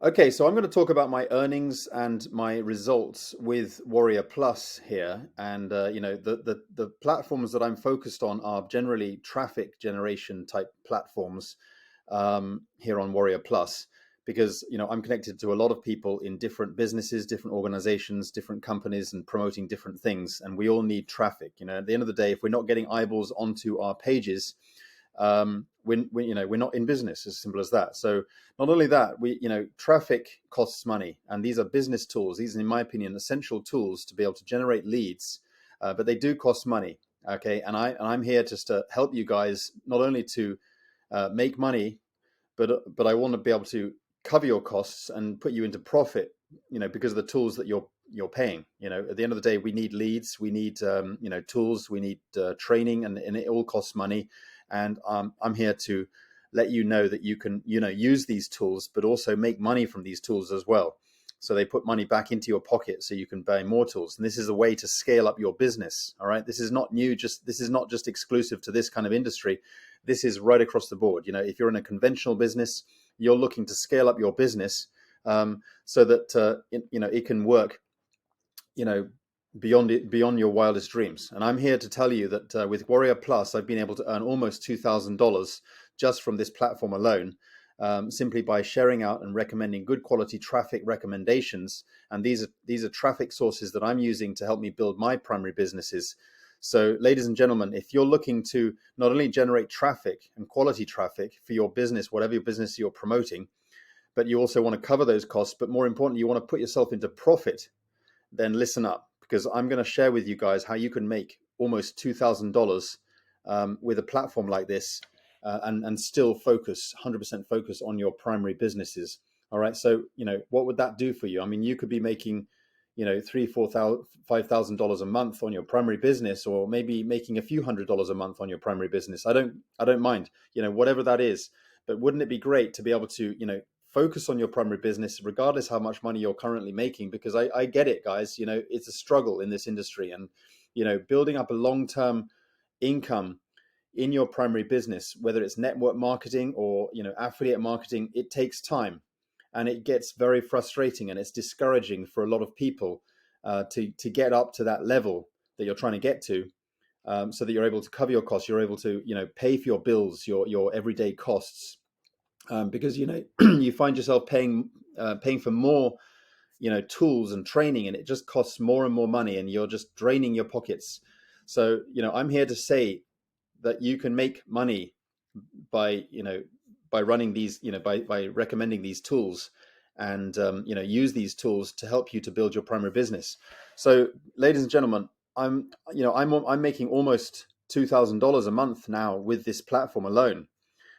Okay, so I'm going to talk about my earnings and my results with Warrior Plus here. And the platforms that I'm focused on are generally traffic generation type platforms here on Warrior Plus, because I'm connected to a lot of people in different businesses, different organizations, different companies, and promoting different things. And we all need traffic. At the end of the day, if we're not getting eyeballs onto our pages, we're not in business, as simple as that. So not only that, traffic costs money, and these are business tools. These are, in my opinion, essential tools to be able to generate leads, but they do cost money. Okay, and I'm here just to help you guys not only to make money, but I want to be able to cover your costs and put you into profit. Because of the tools that you're paying. At the end of the day, we need leads, we need tools, we need training, and it all costs money. And I'm here to let you know that you can use these tools, but also make money from these tools as well. So they put money back into your pocket so you can buy more tools. And this is a way to scale up your business. All right. This is not new. This is not just exclusive to this kind of industry. This is right across the board. If you're in a conventional business, you're looking to scale up your business so that it can work beyond your wildest dreams. And I'm here to tell you that with Warrior Plus, I've been able to earn almost $2,000 just from this platform alone, simply by sharing out and recommending good quality traffic recommendations. And these are traffic sources that I'm using to help me build my primary businesses. So, ladies and gentlemen, if you're looking to not only generate traffic and quality traffic for your business, whatever your business you're promoting, but you also want to cover those costs, but more importantly, you want to put yourself into profit, then listen up, because I'm going to share with you guys how you can make almost $2,000 with a platform like this and still 100% focus on your primary businesses. All right. So, what would that do for you? I mean, you could be making, $3,000, $4,000, $5,000 a month on your primary business, or maybe making a few $100s a month on your primary business. I don't mind, whatever that is. But wouldn't it be great to be able to, focus on your primary business, regardless how much money you're currently making? Because I get it, guys. It's a struggle in this industry, and building up a long-term income in your primary business, whether it's network marketing or affiliate marketing, it takes time, and it gets very frustrating, and it's discouraging for a lot of people to get up to that level that you're trying to get to, so that you're able to cover your costs, you're able to pay for your bills, your everyday costs. Because you find yourself paying for more tools and training, and it just costs more and more money, and you're just draining your pockets. So I'm here to say that you can make money by running these, by recommending these tools, and use these tools to help you to build your primary business. So, ladies and gentlemen, I'm making almost $2,000 a month now with this platform alone.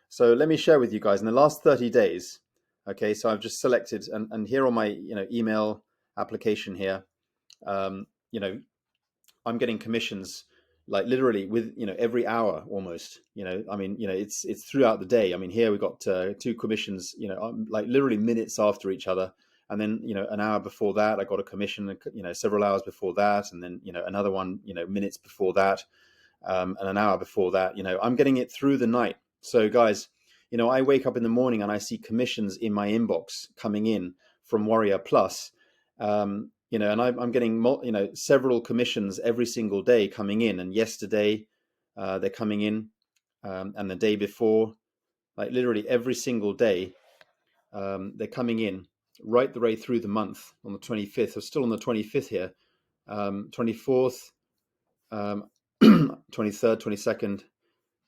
So let me share with you guys in the last 30 days. Okay, so I've just selected, and here on my email application here, I'm getting commissions like literally with every hour almost. It's throughout the day. I mean, here we got 2 commissions, like literally minutes after each other, and then an hour before that I got a commission, several hours before that, and then another one minutes before that, and an hour before that. I'm getting it through the night. So guys, I wake up in the morning and I see commissions in my inbox coming in from Warrior Plus, and I'm getting several commissions every single day coming in. And yesterday they're coming in, and the day before, like literally every single day, they're coming in right the way through the month. On the 25th, we're still on the 25th here, 24th, 23rd, 22nd.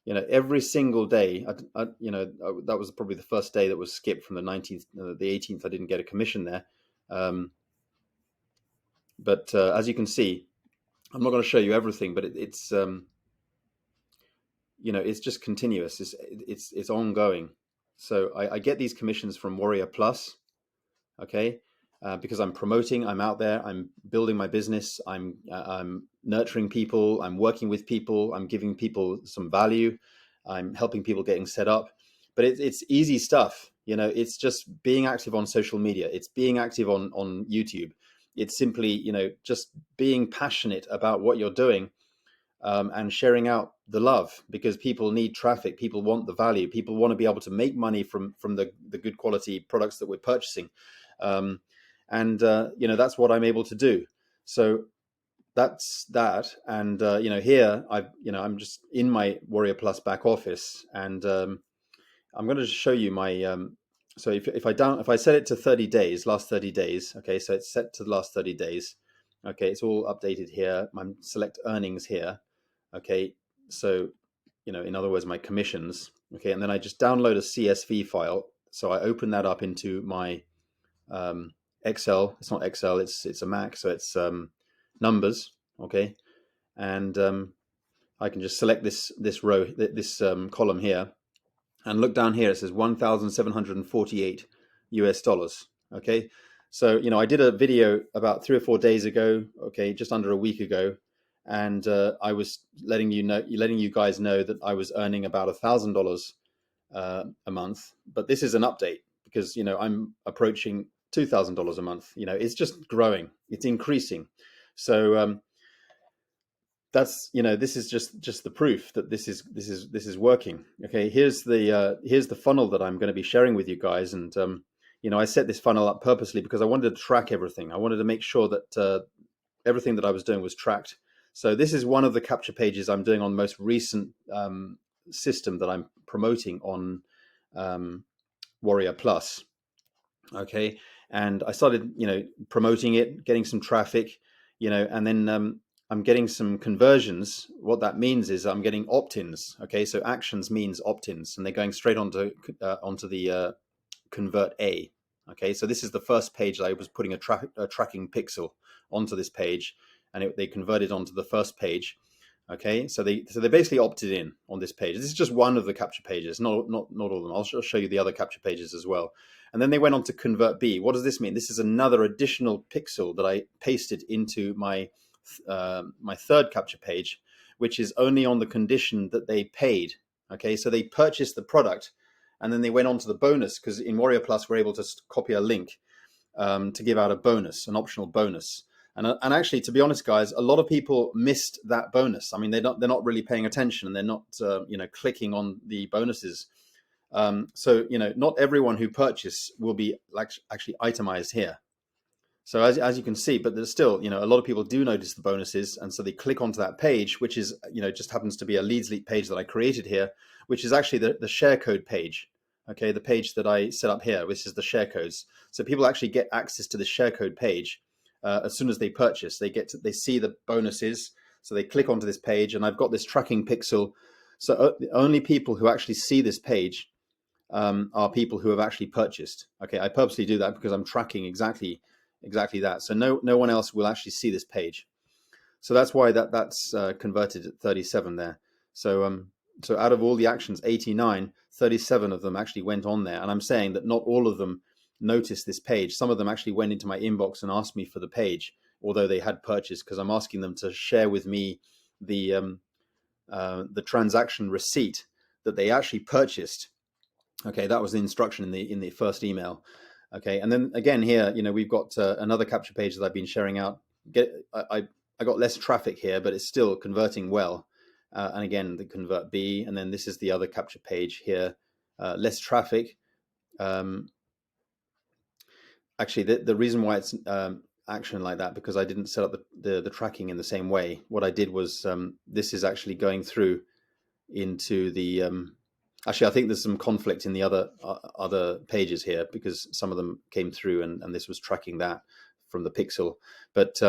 Every single day. That was probably the first day that was skipped from the 19th, the 18th. I didn't get a commission there, but as you can see, I'm not going to show you everything, but it's just continuous. It's ongoing. So I get these commissions from Warrior Plus, okay, because I'm promoting, I'm out there, I'm building my business, I'm nurturing people, I'm working with people, I'm giving people some value, I'm helping people getting set up. But it's easy stuff. It's just being active on social media. It's being active on YouTube. It's simply, just being passionate about what you're doing. and sharing out the love, because people need traffic, people want the value, people want to be able to make money from the good quality products that we're purchasing, and that's what I'm able to do. So that's that. And here I'm just in my Warriorplus back office, and I'm going to show you my so if I set it to 30 days, last 30 days, okay, so it's set to the last 30 days, okay, it's all updated here. I select earnings here, okay, so in other words, my commissions, okay, and then I just download a CSV file. So I open that up into my Excel. It's not Excel, it's a Mac, so it's numbers, okay, and I can just select this row, this column here, and look down here. It says 1,748 US dollars. Okay, so I did a video about 3 or 4 days ago. Okay, just under a week ago, and I was letting you guys know that I was earning about $1,000 a month. But this is an update because I'm approaching $2,000 a month. It's just growing. It's increasing. So that's this is just the proof that this is working. Okay, here's the funnel that I'm going to be sharing with you guys, and I set this funnel up purposely because I wanted to track everything. I wanted to make sure that everything that I was doing was tracked. So this is one of the capture pages I'm doing on the most recent system that I'm promoting on Warriorplus. Okay, and I started promoting it, getting some traffic, and then I'm getting some conversions. What that means is I'm getting opt-ins. Okay, so actions means opt-ins, and they're going straight onto the convert A. Okay, so this is the first page that I was putting a tracking pixel onto this page, and they converted onto the first page. Okay, so they basically opted in on this page. This is just one of the capture pages, not all of them. I'll show you the other capture pages as well. And then they went on to convert B. What does this mean? This is another additional pixel that I pasted into my third capture page, which is only on the condition that they paid. Okay, so they purchased the product, and then they went on to the bonus, because in Warriorplus we're able to copy a link to give out a bonus, an optional bonus. And actually, to be honest, guys, a lot of people missed that bonus. I mean, they're not really paying attention, and they're not clicking on the bonuses. So not everyone who purchased will be actually itemized here. So as you can see, but there's still a lot of people do notice the bonuses, and so they click onto that page, which is just happens to be a leads leak page that I created here, which is actually the share code page. Okay, the page that I set up here, which is the share codes. So people actually get access to the share code page as soon as they purchase. They see the bonuses, so they click onto this page, and I've got this tracking pixel. So the only people who actually see this page are people who have actually purchased. Okay, I purposely do that because I'm tracking exactly that. So no one else will actually see this page. So that's why that's converted at 37 there. So so out of all the actions, 89, 37 of them actually went on there. And I'm saying that not all of them noticed this page. Some of them actually went into my inbox and asked me for the page, although they had purchased, because I'm asking them to share with me the transaction receipt that they actually purchased. Okay, that was the instruction in the first email. Okay, and then again here, we've got another capture page that I've been sharing out. I got less traffic here, but it's still converting well. And again, the convert B, and then this is the other capture page here. Less traffic. Actually, the reason why it's action like that, because I didn't set up the tracking in the same way. What I did was this is actually going through into the actually, I think there's some conflict in the other pages here, because some of them came through and this was tracking that from the pixel. But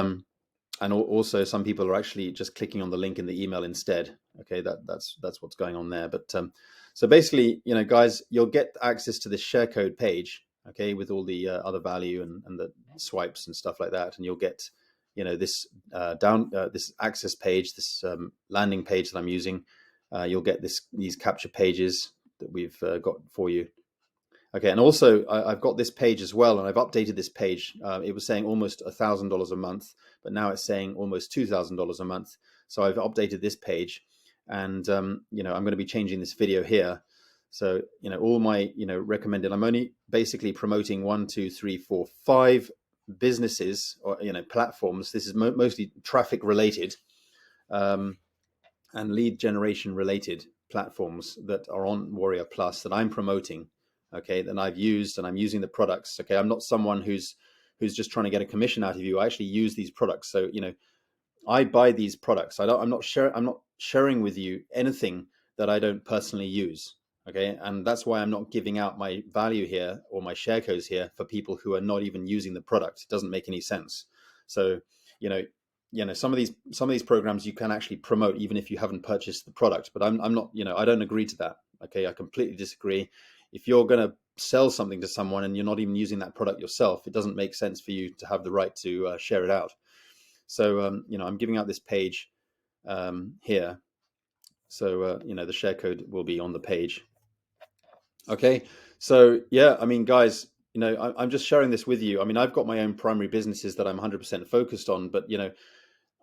and also some people are actually just clicking on the link in the email instead. Okay, that's what's going on there. But so basically, guys, you'll get access to this share code page, okay, with all the other value and the swipes and stuff like that, and you'll get this this access page, this landing page that I'm using. You'll get these capture pages that we've got for you. Okay, and also I've got this page as well, and I've updated this page. It was saying almost $1,000 a month, but now it's saying almost $2,000 a month. So I've updated this page, and I'm going to be changing this video here. So all my recommended. I'm only basically promoting 1, 2, 3, 4, 5 businesses or platforms. This is mostly traffic related. and lead generation related platforms that are on Warriorplus that I'm promoting, okay, that I've used, and I'm using the products. Okay, I'm not someone who's just trying to get a commission out of you. I actually use these products. So, I buy these products. I'm not sharing with you anything that I don't personally use. Okay, and that's why I'm not giving out my value here or my share codes here for people who are not even using the product. It doesn't make any sense. So, you know, some of these programs you can actually promote even if you haven't purchased the product. But I'm not, I don't agree to that. Okay, I completely disagree. If you're going to sell something to someone and you're not even using that product yourself, it doesn't make sense for you to have the right to share it out. So, I'm giving out this page here. So, the share code will be on the page. Okay. So, yeah, I mean, guys, I'm just sharing this with you. I mean, I've got my own primary businesses that I'm 100% focused on, but,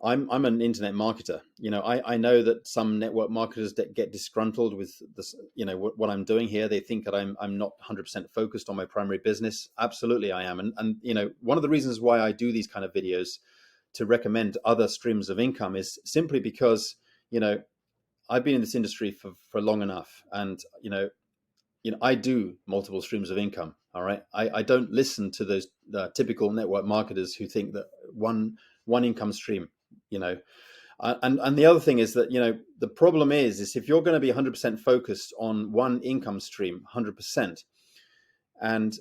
I'm an internet marketer. I know that some network marketers that get disgruntled with this, what I'm doing here. They think that I'm not 100% focused on my primary business. Absolutely, I am. And one of the reasons why I do these kind of videos to recommend other streams of income is simply because, I've been in this industry for long enough, and I do multiple streams of income. All right, I don't listen to those typical network marketers who think that one income stream. And the other thing is that the problem is if you're going to be 100% focused on one income stream, 100%, and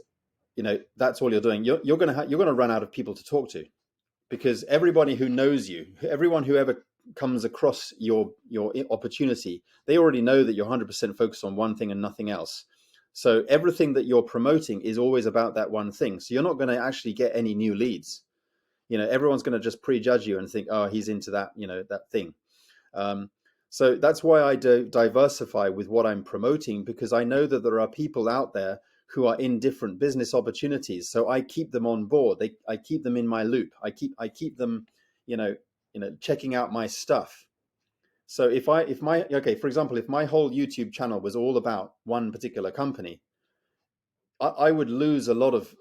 that's all you're doing, you're going to run out of people to talk to. Because everybody who knows you, everyone who ever comes across your opportunity, they already know that you're 100% focused on one thing and nothing else. So everything that you're promoting is always about that one thing. So you're not going to actually get any new leads. Everyone's going to just prejudge you and think, oh, he's into that, that thing. So that's why I diversify with what I'm promoting, because I know that there are people out there who are in different business opportunities. So I keep them on board. I keep them in my loop. I keep them, checking out my stuff. So for example, if my whole YouTube channel was all about one particular company, I would lose a lot of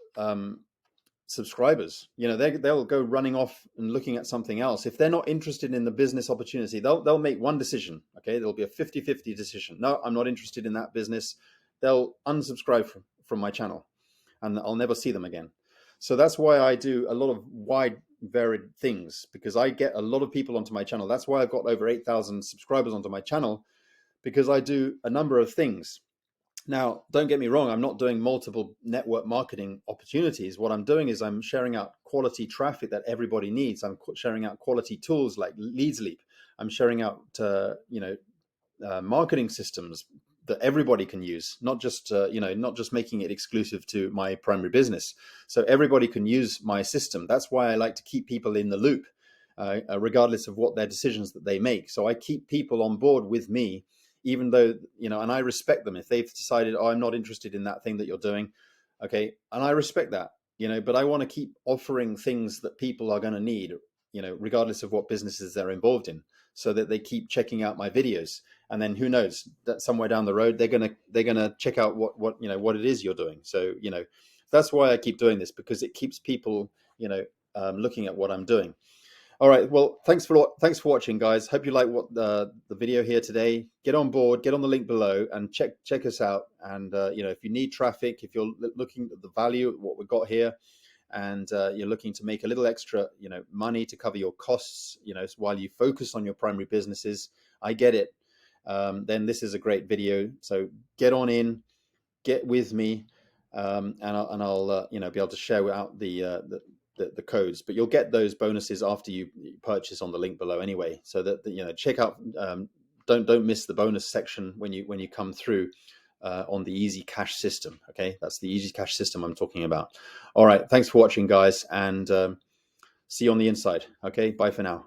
subscribers. They'll go running off and looking at something else. If they're not interested in the business opportunity, they'll make one decision. Okay, there'll be a 50-50 decision. No, I'm not interested in that business. They'll unsubscribe from my channel, and I'll never see them again. So that's why I do a lot of wide varied things, because I get a lot of people onto my channel. That's why I've got over 8,000 subscribers onto my channel, because I do a number of things. Now, don't get me wrong, I'm not doing multiple network marketing opportunities. What I'm doing is I'm sharing out quality traffic that everybody needs. I'm sharing out quality tools like Leads Leap. I'm sharing out, marketing systems that everybody can use, not just making it exclusive to my primary business. So everybody can use my system. That's why I like to keep people in the loop, regardless of what their decisions that they make. So I keep people on board with me, even though, and I respect them. If they've decided, oh, I'm not interested in that thing that you're doing, okay, and I respect that, but I want to keep offering things that people are going to need, regardless of what businesses they're involved in, so that they keep checking out my videos. And then who knows, that somewhere down the road, they're gonna check out what it is you're doing. So, that's why I keep doing this, because it keeps people, looking at what I'm doing. All right. Well, thanks for watching, guys. Hope you like what the video here today. Get on board, get on the link below, and check us out. And if you need traffic, if you're looking at the value of what we've got here, and you're looking to make a little extra, money to cover your costs, while you focus on your primary businesses, I get it. Then this is a great video. So get on in, get with me, and I'll be able to share out the codes. But you'll get those bonuses after you purchase on the link below anyway. So that check out. Don't miss the bonus section when you come through on the Easy Cash system. Okay, that's the Easy Cash system I'm talking about. All right, thanks for watching, guys, and see you on the inside. Okay, bye for now.